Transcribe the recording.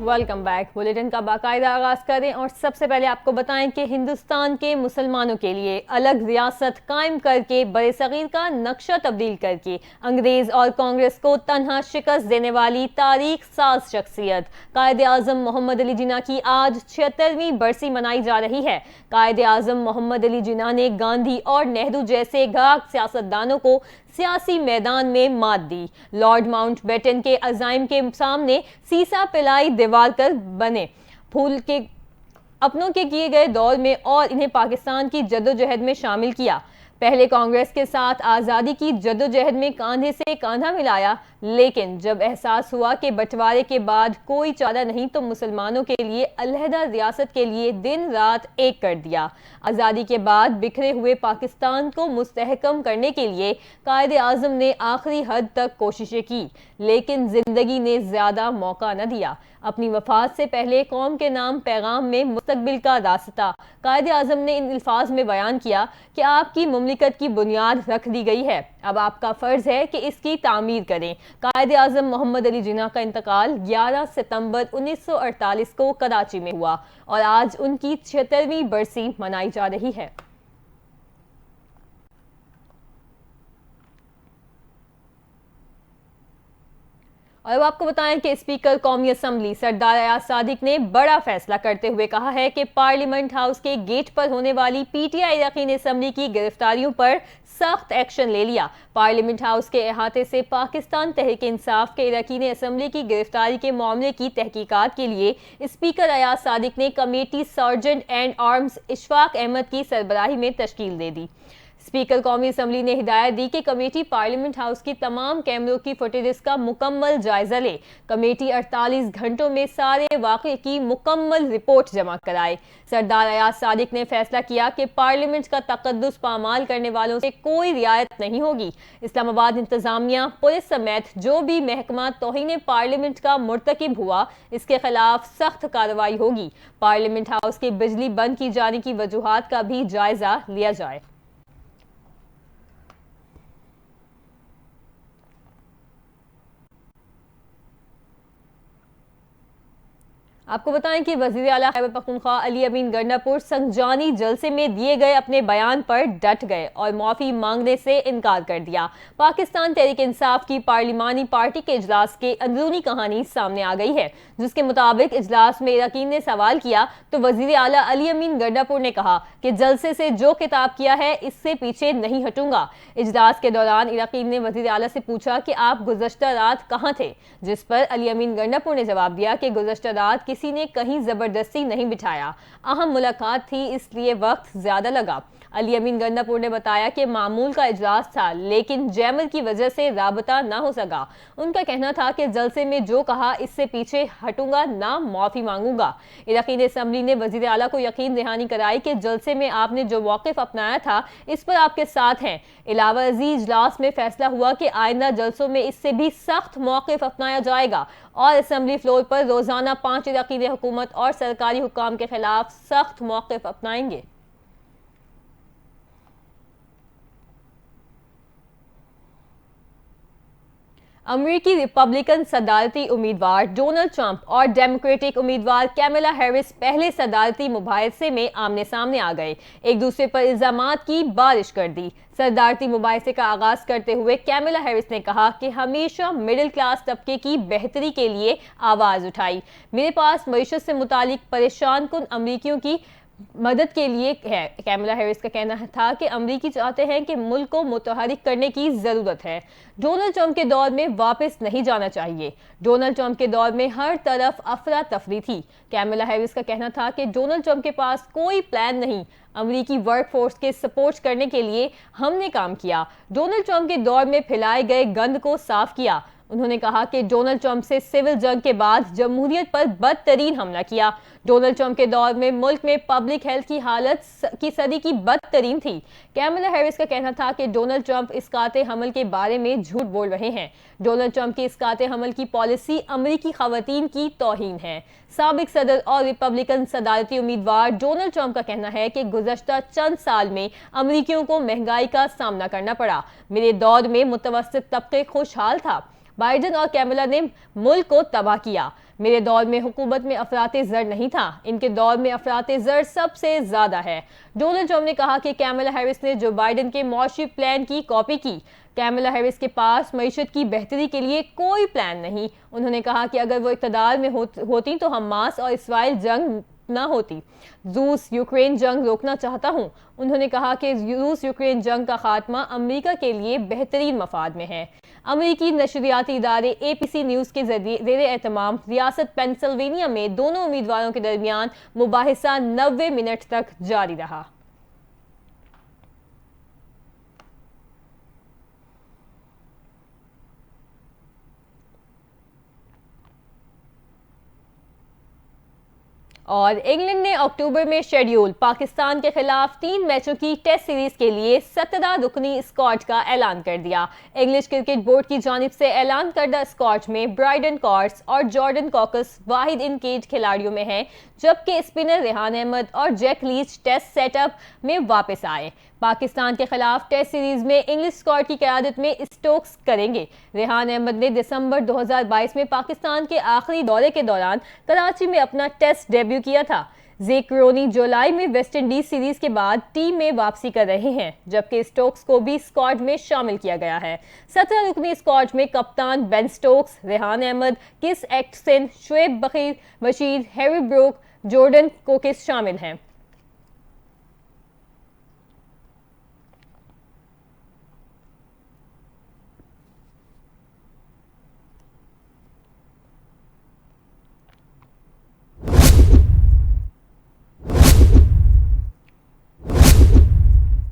Welcome back. Bulletin का बाकायदा आगाज करें और सबसे पहले आपको बताएं कि हिंदुस्तान के मुसलमानों के लिए अलग रियासत कायम करके बड़े सगीर का नक्शा तब्दील करके अंग्रेज और कांग्रेस को तन्हा शिकस्त देने वाली तारीख साज शख्सियत कायद आजम मोहम्मद अली जिन्ना की आज 76वीं बरसी मनाई जा रही है। कायद आजम मोहम्मद अली जिन्ना ने गांधी और नेहरू जैसे घाक सियासतदानों को सियासी मैदान में मात दी। लॉर्ड माउंटबेटन के अजाइम के सामने सीसा पिलाई दीवार कर बने फूल के अपनों के किए गए दौर में और इन्हें पाकिस्तान की जद्दोजहद में शामिल किया। पहले कांग्रेस के साथ आज़ादी की जद्दोजहद में कांधे से कांधा मिलाया, लेकिन जब एहसास हुआ कि बंटवारे के बाद कोई चारा नहीं तो मुसलमानों के लिए अलहदा रियासत के लिए दिन रात एक कर दिया। आज़ादी के बाद बिखरे हुए पाकिस्तान को मुस्तहकम करने के लिए कायद आज़म ने आखिरी हद तक कोशिशें की, लेकिन जिंदगी ने ज्यादा मौका न दिया। अपनी वफात से पहले कौम के नाम पैगाम में मुस्तकबिल का रास्ता कायद आज़म ने इन अल्फाज में बयान किया कि आपकी मुमलिकत की बुनियाद रख दी गई है, अब आपका फर्ज है कि इसकी तामीर करें। कायद आज़म मोहम्मद अली जिन्ना का इंतकाल 11 सितंबर 1948 को कराची में हुआ और आज उनकी 76वीं बरसी मनाई जा रही है। और अब आपको बताएं कि स्पीकर कौमी असम्बली सरदार अयाज सादिक ने बड़ा फैसला करते हुए कहा है कि पार्लियामेंट हाउस के गेट पर होने वाली पीटीआई अरकान असम्बली की गिरफ्तारियों पर सख्त एक्शन ले लिया। पार्लियामेंट हाउस के अहाते से पाकिस्तान तहरीक इंसाफ के अरकान असम्बली की गिरफ्तारी के मामले की तहकीकात के लिए स्पीकर अयाज सादिक ने committee sergeant and arms Ishfaq Ahmad की सरबराही में तश्कील दे दी। स्पीकर कौमी असम्बली ने हिदायत दी कि कमेटी पार्लियामेंट हाउस की तमाम कैमरों की फुटेज का मुकम्मल जायजा ले। कमेटी 48 घंटों में सारे वाक़े की मुकम्मल रिपोर्ट जमा कराए। सरदार अयाज सादिक ने फैसला किया कि पार्लियामेंट का तकद्दुस पामाल करने वालों से कोई रियायत नहीं होगी। इस्लामाबाद इंतजामिया, पुलिस समेत जो भी महकमा तौहीन पार्लियामेंट का मुर्तकिब हुआ, इसके खिलाफ सख्त कार्रवाई होगी। पार्लियामेंट हाउस की बिजली बंद की जाने की वजूहात का भी जायजा लिया जाए। आपको बताएं कि वज़ीर आला खैबर पख्तूनख्वा अली अमीन गंडापुर संगजानी जलसे में दिए गए अपने बयान पर डट गए और माफी मांगने से इनकार कर दिया। पाकिस्तान तहरीक इंसाफ की पार्लिमानी पार्टी के इजलास के अंदरूनी कहानी सामने आ गई है, जिसके मुताबिक इजलास में अरकान ने सवाल किया तो वज़ीर आला अली अमीन गंडापुर ने कहा कि जलसे से जो किताब किया है इससे पीछे नहीं हटूंगा। इजलास के दौरान अरकान ने वज़ीर आला से पूछा कि आप गुज़श्ता रात कहाँ थे, जिस पर अली अमीन गंडापुर ने जवाब दिया कि गुज़श्ता रात किसी ने कहीं जबरदस्ती नहीं बिठाया, अहम मुलाकात थी इसलिए वक्त ज्यादा लगा। अली अमीन गंडापुर ने बताया कि मामूल का इजलास था, लेकिन जैमल की वजह से राबता ना हो सका। उनका कहना था कि जलसे में जो कहा इससे पीछे हटूंगा ना माफी मांगूंगा। अरकान असम्बली ने वजीर आला को यकीन दहानी कराई कि जलसे में आपने जो मौक़िफ़ अपनाया था इस पर आपके साथ हैं। इलावा अजीज इजलास में फैसला हुआ कि आइंदा जलसों में इससे भी सख्त मौक़िफ़ अपनाया जाएगा और असम्बली फ्लोर पर रोजाना 5 अरकान हुकूमत और सरकारी हुक्काम के खिलाफ सख्त मौक़िफ़ अपनाएंगे। अमेरिकी रिपब्लिकन सदारती उम्मीदवार डोनाल्ड ट्रंप और डेमोक्रेटिक उम्मीदवार कैमला हैरिस पहले सदारती मुबाहिसे में आमने सामने आ गए, एक दूसरे पर इल्जामात की बारिश कर दी। सदारती मुबाहिसे का आगाज करते हुए कैमला हैरिस ने कहा कि हमेशा मिडिल क्लास तबके की बेहतरी के लिए आवाज उठाई। मेरे पास मईशत से मुतालिक परेशान कुन अमरीकियों की मदद के लिए है। कैमला हैरिस का कहना था कि अमरीकी चाहते हैं कि मुल्क को मुतहरिक करने की जरूरत है। डोनाल्ड ट्रंप के दौर में वापस नहीं जाना चाहिए। डोनाल्ड ट्रंप के दौर में हर तरफ अफरा तफरी थी। कैमला हैरिस का कहना था कि डोनाल्ड ट्रंप के पास कोई प्लान नहीं, अमरीकी वर्क फोर्स के सपोर्ट करने के लिए हमने काम किया। डोनाल्ड ट्रंप के दौर में फैलाए गए गंद को साफ किया। उन्होंने कहा कि डोनाल्ड ट्रंप से सिविल जंग के बाद जमहूरियत पर बदतरीन हमला किया। डोनाल्ड ट्रंप के दौर में मुल्क में पब्लिक हेल्थ की हालत की सदी की बदतरीन थी। कैमला हैरिस का कहना था कि डोनाल्ड ट्रंप इसकाते हमल के बारे में झूठ बोल रहे हैं। डोनाल्ड ट्रंप की इसकाते हमल की पॉलिसी अमरीकी खवातीन की तौहीन है। साबिक सदर और रिपब्लिकन सदारती उम्मीदवार डोनाल्ड ट्रंप का कहना है कि गुज़श्ता चंद साल में अमरीकियों को महंगाई का सामना करना पड़ा। मेरे दौर में मुतवस्सित तबके खुशहाल था। बाइडेन और कैमला ने मुल्क को तबाह किया। मेरे दौर में हुकूमत में अफराते ज़र नहीं था, इनके दौर में अफराते ज़र सबसे ज़्यादा है। डोनाल्ड ट्रंप ने कहा कि कैमला हैरिस ने जो बाइडेन के मुआशी प्लान की कॉपी की। कैमला हैरिस के पास मईशत की बेहतरी के लिए कोई प्लान नहीं। उन्होंने कहा कि अगर वो इक़्तिदार में होती तो हमास और इसराइल जंग ना होती। रूस यूक्रेन जंग रोकना चाहता हूं। उन्होंने कहा कि रूस यूक्रेन जंग का खात्मा अमेरिका के लिए बेहतरीन मफाद में है। अमेरिकी नशरियाती इदारे APC न्यूज़ के जरिए ज़ेर एहतमाम रियासत पेंसिल्वेनिया में दोनों उम्मीदवारों के दरमियान मुबाहिसा 90 मिनट तक जारी रहा। और इंग्लैंड ने अक्टूबर में शेड्यूल पाकिस्तान के खिलाफ 3 मैचों की टेस्ट सीरीज के लिए 17 रुकनी स्क्वाड का ऐलान कर दिया। इंग्लिश क्रिकेट बोर्ड की जानिब से ऐलान करदा स्क्वाड में ब्राइडन कॉर्स और जॉर्डन कॉकस वाहिद इन केज खिलाड़ियों में हैं, जबकि स्पिनर रेहान अहमद और जैक लीच टेस्ट सेटअप में वापस आए। पाकिस्तान के खिलाफ टेस्ट सीरीज में इंग्लिश स्क्वाड की क़यादत में स्टोक्स करेंगे। रेहान अहमद ने दिसंबर 2022 में पाकिस्तान के आखिरी दौरे के दौरान कराची में अपना टेस्ट डेब्यू किया था। ज़ेक रोनी जुलाई में वेस्ट इंडीज सीरीज के बाद टीम में वापसी कर रहे हैं, जबकि स्टोक्स को भी स्क्वाड में शामिल किया गया है। 17 रुकनी स्क्वाड में कप्तान Ben Stokes, Rehan Ahmed, Gus Atkinson, Shoaib Bashir, Harry Brook, Jordan Cox शामिल हैं।